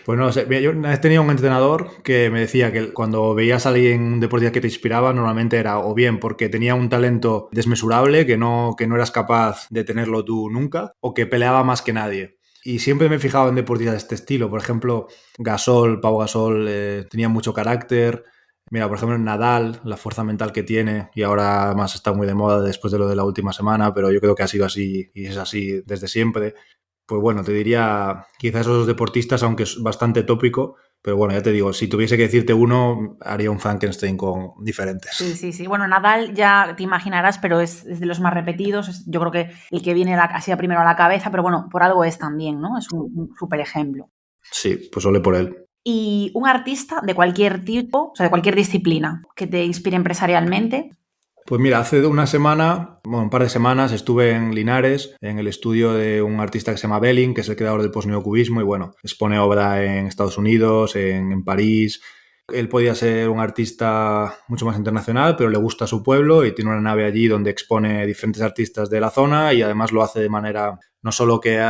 pues no sé. Yo una vez tenía un entrenador que me decía que cuando veías a alguien, un deportista que te inspiraba, normalmente era o bien porque tenía un talento desmesurable que no eras capaz de tenerlo tú nunca, o que peleaba más que nadie. Y siempre me he fijado en deportistas de este estilo. Por ejemplo, Pau Gasol tenía mucho carácter. Mira, por ejemplo, Nadal, la fuerza mental que tiene, y ahora además está muy de moda después de lo de la última semana, pero yo creo que ha sido así y es así desde siempre. Pues bueno, te diría quizás esos deportistas, aunque es bastante tópico, pero bueno, ya te digo, si tuviese que decirte uno, haría un Frankenstein con diferentes. Sí. Bueno, Nadal ya te imaginarás, pero es de los más repetidos. Yo creo que el que viene así primero a la cabeza, pero bueno, por algo es también, ¿no? Es un súper ejemplo. Sí, pues ole por él. Y un artista de cualquier tipo, o sea, de cualquier disciplina, que te inspire empresarialmente. Pues mira, hace un par de semanas estuve en Linares, en el estudio de un artista que se llama Belling, que es el creador del postneocubismo y bueno, expone obra en Estados Unidos, en París. Él podía ser un artista mucho más internacional, pero le gusta su pueblo y tiene una nave allí donde expone diferentes artistas de la zona y además lo hace de manera, no solo que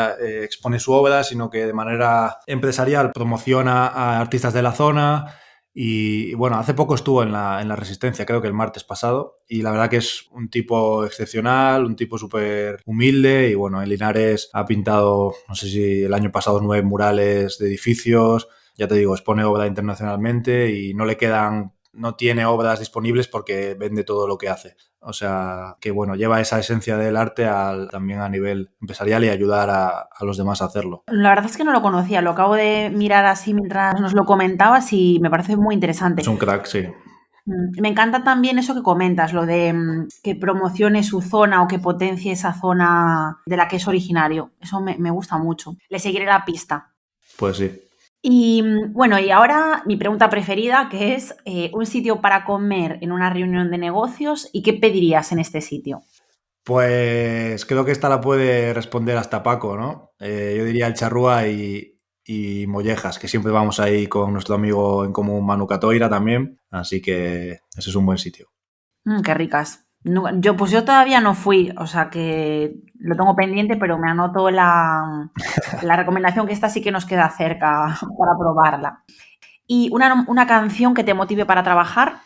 expone su obra, sino que de manera empresarial promociona a artistas de la zona. Y bueno, hace poco estuvo en la Resistencia, creo que el martes pasado, y la verdad que es un tipo excepcional, un tipo súper humilde y bueno, en Linares ha pintado, no sé si el año pasado 9 murales de edificios, ya te digo, expone obra internacionalmente y no tiene obras disponibles porque vende todo lo que hace. O sea, que bueno, lleva esa esencia del arte también a nivel empresarial y ayudar a los demás a hacerlo. La verdad es que no lo conocía, lo acabo de mirar así mientras nos lo comentabas y me parece muy interesante. Es un crack, sí. Me encanta también eso que comentas, lo de que promocione su zona o que potencie esa zona de la que es originario. Eso me gusta mucho. Le seguiré la pista. Pues sí. Y bueno, y ahora mi pregunta preferida, que es un sitio para comer en una reunión de negocios y qué pedirías en este sitio. Pues creo que esta la puede responder hasta Paco, ¿no? Yo diría el charrúa y mollejas, que siempre vamos ahí con nuestro amigo en común Manu Catoira también, así que ese es un buen sitio. Qué ricas. Yo todavía no fui, o sea que lo tengo pendiente, pero me anoto la recomendación, que esta sí que nos queda cerca para probarla. ¿Y una canción que te motive para trabajar?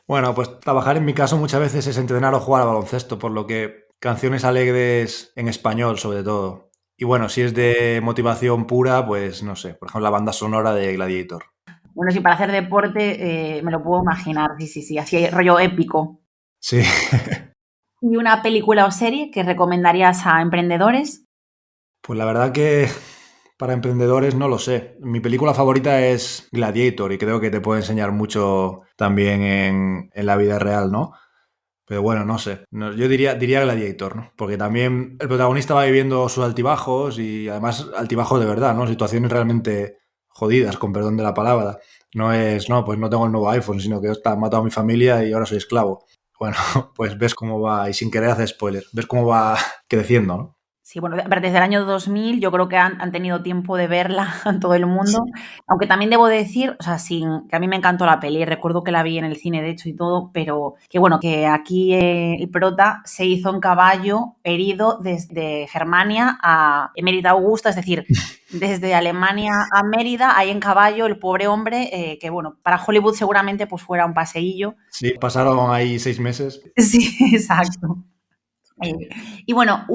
Bueno, pues trabajar en mi caso muchas veces es entrenar o jugar al baloncesto, por lo que canciones alegres en español sobre todo. Y bueno, si es de motivación pura, pues no sé, por ejemplo la banda sonora de Gladiator. Bueno, sí, para hacer deporte me lo puedo imaginar, sí, así rollo épico. Sí. ¿Y una película o serie que recomendarías a emprendedores? Pues la verdad que para emprendedores no lo sé. Mi película favorita es Gladiator y creo que te puede enseñar mucho también en la vida real, ¿no? Pero bueno, no sé. Yo diría Gladiator, ¿no? Porque también el protagonista va viviendo sus altibajos y además altibajos de verdad, ¿no? Situaciones realmente jodidas, con perdón de la palabra. No es, no, pues no tengo el nuevo iPhone, sino que he matado a mi familia y ahora soy esclavo. Bueno, pues ves cómo va, y sin querer hacer spoiler, ves cómo va creciendo, ¿no? Sí, bueno, desde el año 2000 yo creo que han tenido tiempo de verla en todo el mundo, aunque también debo decir, o sea, que a mí me encantó la peli, recuerdo que la vi en el cine de hecho y todo, pero que bueno, que aquí el prota se hizo en caballo herido desde Germania a Emérita Augusta, es decir, desde Alemania a Mérida, ahí en caballo, el pobre hombre, que bueno, para Hollywood seguramente pues fuera un paseillo. Sí, pasaron ahí 6 meses. Sí, exacto. Y bueno,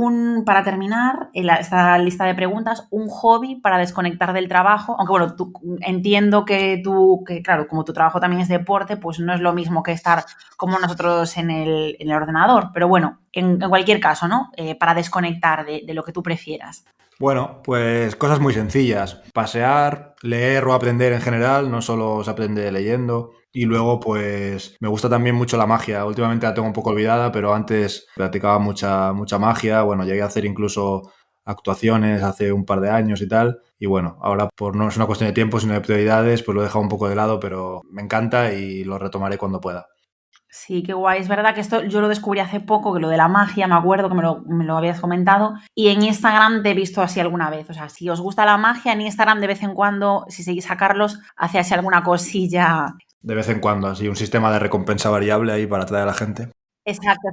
para terminar esta lista de preguntas, un hobby para desconectar del trabajo, aunque bueno, entiendo que claro, como tu trabajo también es deporte, pues no es lo mismo que estar como nosotros en el ordenador, pero bueno, en cualquier caso, ¿no? Para desconectar de lo que tú prefieras. Bueno, pues cosas muy sencillas. Pasear, leer o aprender en general, no solo se aprende leyendo. Y luego, pues, me gusta también mucho la magia. Últimamente la tengo un poco olvidada, pero antes practicaba mucha magia. Bueno, llegué a hacer incluso actuaciones hace un par de años y tal. Y bueno, ahora no es una cuestión de tiempo, sino de prioridades, pues lo he dejado un poco de lado, pero me encanta y lo retomaré cuando pueda. Sí, qué guay. Es verdad que esto yo lo descubrí hace poco, que lo de la magia, me acuerdo que me lo habías comentado. Y en Instagram te he visto así alguna vez. O sea, si os gusta la magia, en Instagram de vez en cuando, si seguís a Carlos, hace así alguna cosilla. De vez en cuando, así, un sistema de recompensa variable ahí para atraer a la gente. Exacto.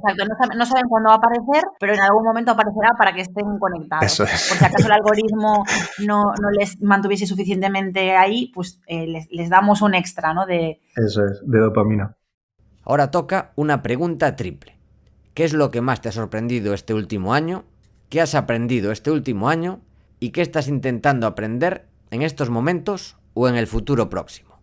No saben cuándo va a aparecer, pero en algún momento aparecerá para que estén conectados. Eso es. Por si acaso el algoritmo no les mantuviese suficientemente ahí, pues les damos un extra, ¿no? Eso es, de dopamina. Ahora toca una pregunta triple. ¿Qué es lo que más te ha sorprendido este último año? ¿Qué has aprendido este último año? ¿Y qué estás intentando aprender en estos momentos o en el futuro próximo?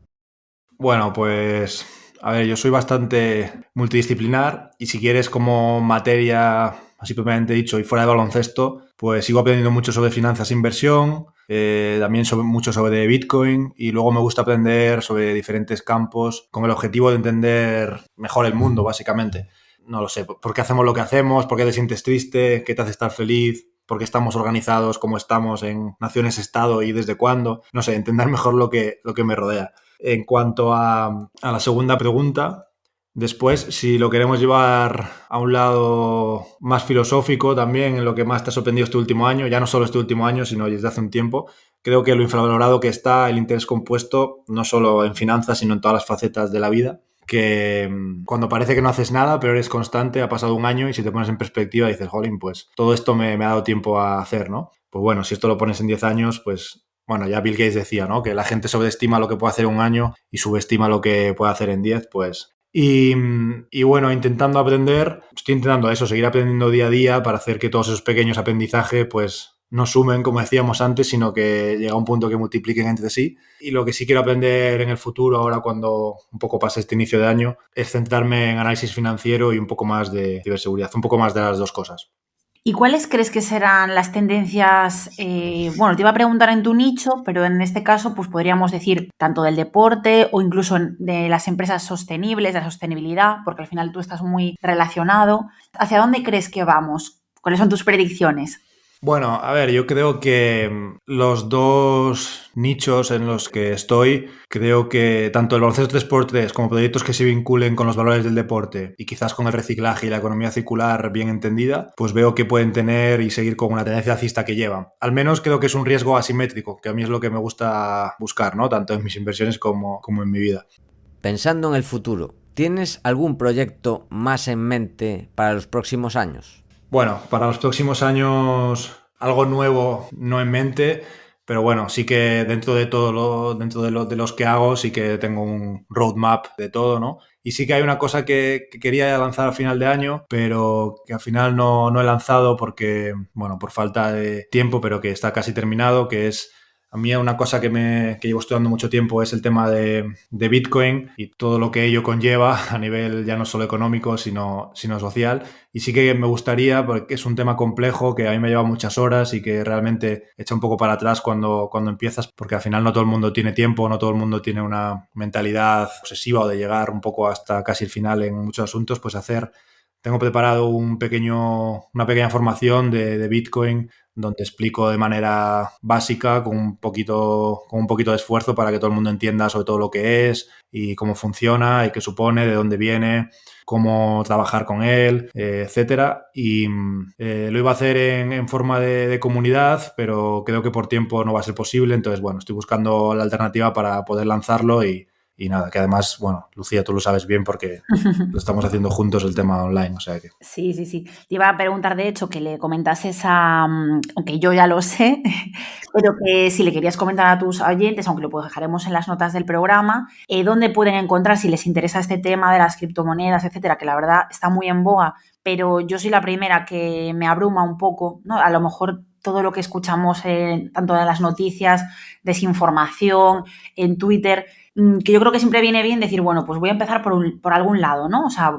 Bueno, pues A ver, yo soy bastante multidisciplinar y si quieres como materia, así propiamente dicho, y fuera de baloncesto, pues sigo aprendiendo mucho sobre finanzas e inversión, también mucho sobre Bitcoin y luego me gusta aprender sobre diferentes campos con el objetivo de entender mejor el mundo, básicamente. No lo sé, por qué hacemos lo que hacemos, por qué te sientes triste, qué te hace estar feliz, por qué estamos organizados como estamos en naciones-estado y desde cuándo. No sé, entender mejor lo que me rodea. En cuanto a la segunda pregunta, después, si lo queremos llevar a un lado más filosófico también, en lo que más te ha sorprendido este último año, ya no solo este último año, sino desde hace un tiempo, creo que lo infravalorado que está el interés compuesto, no solo en finanzas, sino en todas las facetas de la vida, que cuando parece que no haces nada, pero eres constante, ha pasado un año y si te pones en perspectiva dices, jolín, pues todo esto me ha dado tiempo a hacer, ¿no? Pues bueno, si esto lo pones en 10 años, pues bueno, ya Bill Gates decía, ¿no? Que la gente sobreestima lo que puede hacer en un año y subestima lo que puede hacer en 10, pues. Y bueno, intentando aprender, estoy intentando eso, seguir aprendiendo día a día para hacer que todos esos pequeños aprendizajes, pues, no sumen, como decíamos antes, sino que llega a un punto que multipliquen entre sí. Y lo que sí quiero aprender en el futuro, ahora cuando un poco pase este inicio de año, es centrarme en análisis financiero y un poco más de ciberseguridad, un poco más de las dos cosas. ¿Y cuáles crees que serán las tendencias? Bueno, te iba a preguntar en tu nicho, pero en este caso, pues podríamos decir tanto del deporte o incluso de las empresas sostenibles, de la sostenibilidad, porque al final tú estás muy relacionado. ¿Hacia dónde crees que vamos? ¿Cuáles son tus predicciones? Bueno, a ver, yo creo que los dos nichos en los que estoy, creo que tanto el baloncesto 3x3 como proyectos que se vinculen con los valores del deporte y quizás con el reciclaje y la economía circular bien entendida, pues veo que pueden tener y seguir con una tendencia alcista que llevan. Al menos creo que es un riesgo asimétrico, que a mí es lo que me gusta buscar, ¿no? Tanto en mis inversiones como en mi vida. Pensando en el futuro, ¿tienes algún proyecto más en mente para los próximos años? Bueno, para los próximos años algo nuevo no en mente, pero bueno, sí que dentro de todo de los que hago sí que tengo un roadmap de todo, ¿no? Y sí que hay una cosa que quería lanzar a final de año, pero que al final no he lanzado porque, bueno, por falta de tiempo, pero que está casi terminado, que es a mí una cosa que llevo estudiando mucho tiempo es el tema de Bitcoin y todo lo que ello conlleva a nivel ya no solo económico, sino social. Y sí que me gustaría, porque es un tema complejo que a mí me lleva muchas horas y que realmente echa un poco para atrás cuando empiezas, porque al final no todo el mundo tiene tiempo, no todo el mundo tiene una mentalidad obsesiva o de llegar un poco hasta casi el final en muchos asuntos, pues tengo preparado una pequeña formación de Bitcoin donde explico de manera básica, con un poquito de esfuerzo para que todo el mundo entienda sobre todo lo que es y cómo funciona y qué supone, de dónde viene, cómo trabajar con él, etcétera. Y lo iba a hacer en forma de comunidad, pero creo que por tiempo no va a ser posible. Entonces, bueno, estoy buscando la alternativa para poder lanzarlo y nada, que además, bueno, Lucía, tú lo sabes bien porque lo estamos haciendo juntos el tema online, o sea que... Sí. Te iba a preguntar, de hecho, que le comentases aunque yo ya lo sé, pero que si le querías comentar a tus oyentes, aunque lo dejaremos en las notas del programa, dónde pueden encontrar, si les interesa este tema de las criptomonedas, etcétera, que la verdad está muy en boga, pero yo soy la primera que me abruma un poco, ¿no? A lo mejor todo lo que escuchamos tanto en las noticias, desinformación, en Twitter, que yo creo que siempre viene bien decir, bueno, pues voy a empezar por algún lado, ¿no? O sea,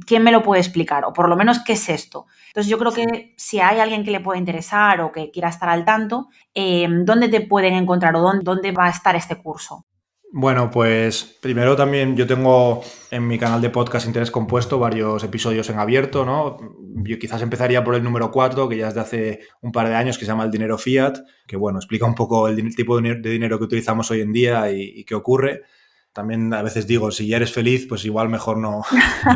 ¿quién me lo puede explicar? O por lo menos, ¿qué es esto? Entonces, yo creo que si hay alguien que le pueda interesar o que quiera estar al tanto, ¿dónde te pueden encontrar o dónde va a estar este curso? Bueno, pues primero también yo tengo en mi canal de podcast Interés Compuesto varios episodios en abierto, ¿no? Yo quizás empezaría por el número 4, que ya es de hace un par de años, que se llama el dinero fiat, que bueno, explica un poco el tipo de dinero que utilizamos hoy en día y qué ocurre. También a veces digo, si ya eres feliz, pues igual mejor no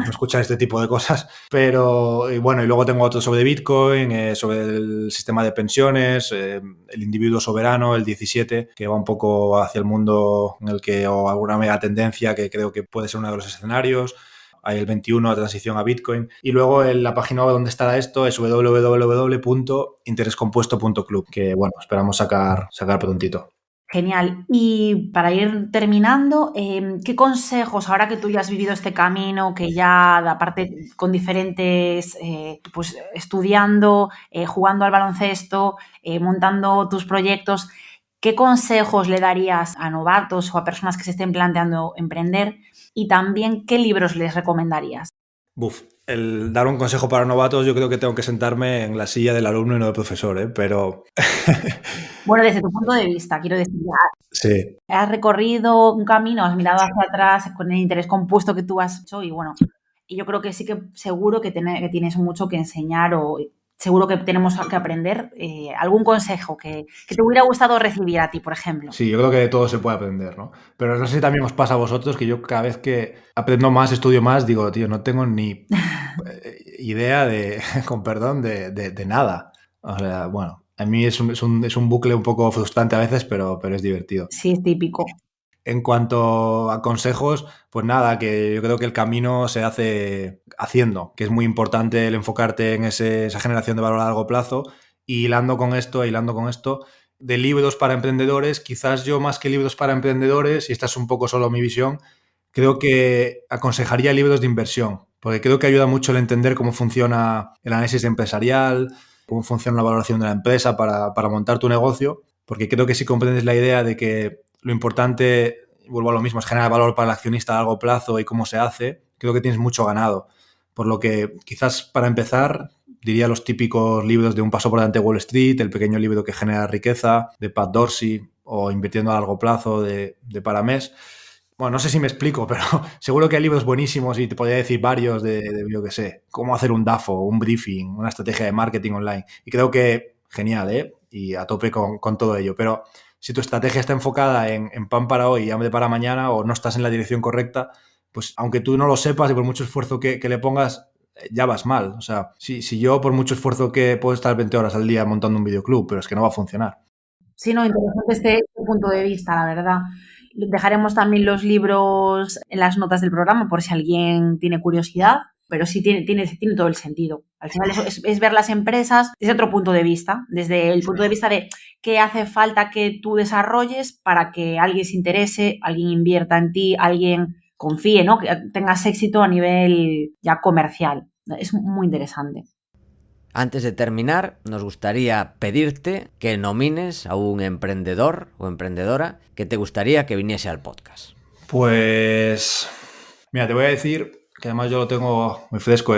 escuchar este tipo de cosas. Pero, y bueno, y luego tengo otro sobre Bitcoin, sobre el sistema de pensiones, el individuo soberano, el 17, que va un poco hacia el mundo en el que, o alguna mega tendencia que creo que puede ser uno de los escenarios. Hay el 21, la transición a Bitcoin. Y luego en la página web donde estará esto es www.interescompuesto.club, que bueno, esperamos sacar prontito. Genial. Y para ir terminando, ¿qué consejos, ahora que tú ya has vivido este camino, que ya, aparte con diferentes, pues estudiando, jugando al baloncesto, montando tus proyectos, ¿Qué consejos le darías a novatos o a personas que se estén planteando emprender? Y también, ¿qué libros les recomendarías? El dar un consejo para novatos, yo creo que tengo que sentarme en la silla del alumno y no del profesor, ¿eh? Pero... Bueno, desde tu punto de vista, quiero decir, Sí. has recorrido un camino, has mirado hacia atrás con el interés compuesto que tú has hecho y bueno, y yo creo que sí que seguro que tienes mucho que enseñar o seguro que tenemos que aprender. ¿Algún consejo que te hubiera gustado recibir a ti, por ejemplo? Sí, yo creo que de todo se puede aprender, ¿no? Pero no sé si también os pasa a vosotros que yo cada vez que aprendo más, estudio más, digo, tío, no tengo ni idea de, con perdón, de nada. O sea, bueno, a mí es un bucle un poco frustrante a veces, pero es divertido. Sí, es típico. En cuanto a consejos, pues nada, que yo creo que el camino se hace haciendo, que es muy importante el enfocarte en esa generación de valor a largo plazo. Y hilando con esto, de libros para emprendedores, quizás yo más que libros para emprendedores, y esta es un poco solo mi visión, creo que aconsejaría libros de inversión, porque creo que ayuda mucho el entender cómo funciona el análisis empresarial, cómo funciona la valoración de la empresa para montar tu negocio, porque creo que si comprendes la idea de que lo importante, vuelvo a lo mismo, es generar valor para el accionista a largo plazo y cómo se hace, creo que tienes mucho ganado. Por lo que quizás para empezar diría los típicos libros de Un paso por delante de Wall Street, El pequeño libro que genera riqueza, de Pat Dorsey, o Invirtiendo a largo plazo, de Paramés. Bueno, no sé si me explico, pero seguro que hay libros buenísimos y te podría decir varios de yo qué sé, cómo hacer un DAFO, un briefing, una estrategia de marketing online. Y creo que genial, ¿eh? Y a tope con todo ello. Pero si tu estrategia está enfocada en pan para hoy y hambre para mañana, o no estás en la dirección correcta, pues aunque tú no lo sepas y por mucho esfuerzo que le pongas, ya vas mal. O sea, si yo por mucho esfuerzo que puedo estar 20 horas al día montando un videoclub, pero es que no va a funcionar. Sí, no, interesante este punto de vista, la verdad. Dejaremos también los libros en las notas del programa por si alguien tiene curiosidad, pero sí tiene todo el sentido. Al final es ver las empresas desde otro punto de vista, desde el punto de vista de qué hace falta que tú desarrolles para que alguien se interese, alguien invierta en ti, alguien confíe, ¿no? Que tengas éxito a nivel ya comercial. Es muy interesante. Antes de terminar, nos gustaría pedirte que nomines a un emprendedor o emprendedora que te gustaría que viniese al podcast. Pues, mira, te voy a decir, que además yo lo tengo muy fresco,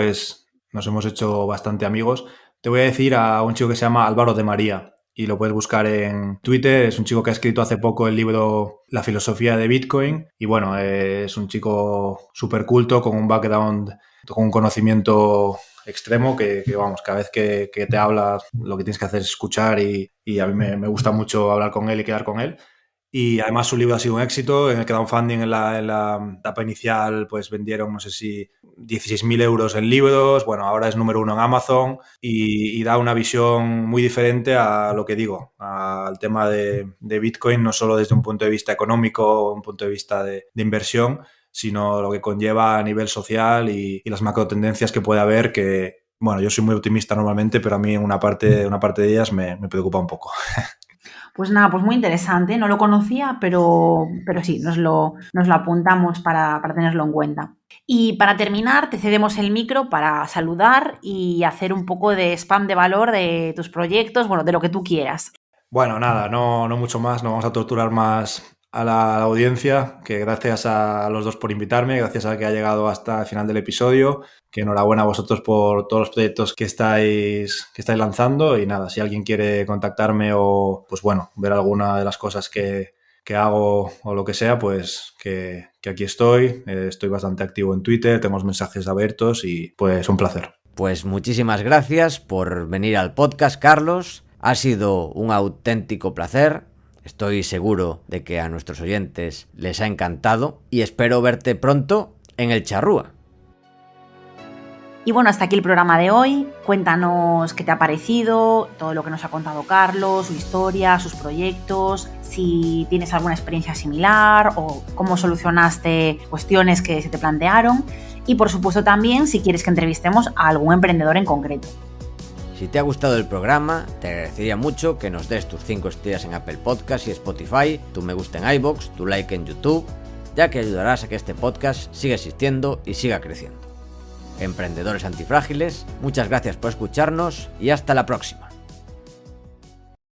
nos hemos hecho bastante amigos. Te voy a decir a un chico que se llama Álvaro de María y lo puedes buscar en Twitter. Es un chico que ha escrito hace poco el libro La filosofía de Bitcoin y bueno, es un chico súper culto con un background, con un conocimiento extremo que vamos, cada vez que te habla lo que tienes que hacer es escuchar y a mí me gusta mucho hablar con él y quedar con él. Y además su libro ha sido un éxito. En el crowdfunding en la etapa inicial pues vendieron, no sé si 16.000 euros en libros. Bueno, ahora es número 1 en Amazon y da una visión muy diferente a lo que digo, al tema de Bitcoin, no solo desde un punto de vista económico, un punto de vista de inversión, sino lo que conlleva a nivel social y las macro tendencias que puede haber, que, bueno, yo soy muy optimista normalmente, pero a mí una parte de ellas me preocupa un poco. Pues nada, pues muy interesante, no lo conocía, pero sí, nos lo apuntamos para tenerlo en cuenta. Y para terminar, te cedemos el micro para saludar y hacer un poco de spam de valor de tus proyectos, bueno, de lo que tú quieras. Bueno, nada, no mucho más, no vamos a torturar más a la audiencia, que gracias a los dos por invitarme, gracias a que ha llegado hasta el final del episodio, que enhorabuena a vosotros por todos los proyectos que estáis lanzando y nada, si alguien quiere contactarme o pues bueno, ver alguna de las cosas que hago o lo que sea, pues que aquí estoy bastante activo en Twitter, tenemos mensajes abiertos y pues un placer. Pues muchísimas gracias por venir al podcast, Carlos, ha sido un auténtico placer. Estoy seguro de que a nuestros oyentes les ha encantado y espero verte pronto en el Charrúa. Y bueno, hasta aquí el programa de hoy. Cuéntanos qué te ha parecido, todo lo que nos ha contado Carlos, su historia, sus proyectos, si tienes alguna experiencia similar o cómo solucionaste cuestiones que se te plantearon. Y por supuesto también si quieres que entrevistemos a algún emprendedor en concreto. Si te ha gustado el programa, te agradecería mucho que nos des tus 5 estrellas en Apple Podcast y Spotify, tu me gusta en iVoox, tu like en YouTube, ya que ayudarás a que este podcast siga existiendo y siga creciendo. Emprendedores antifrágiles, muchas gracias por escucharnos y hasta la próxima.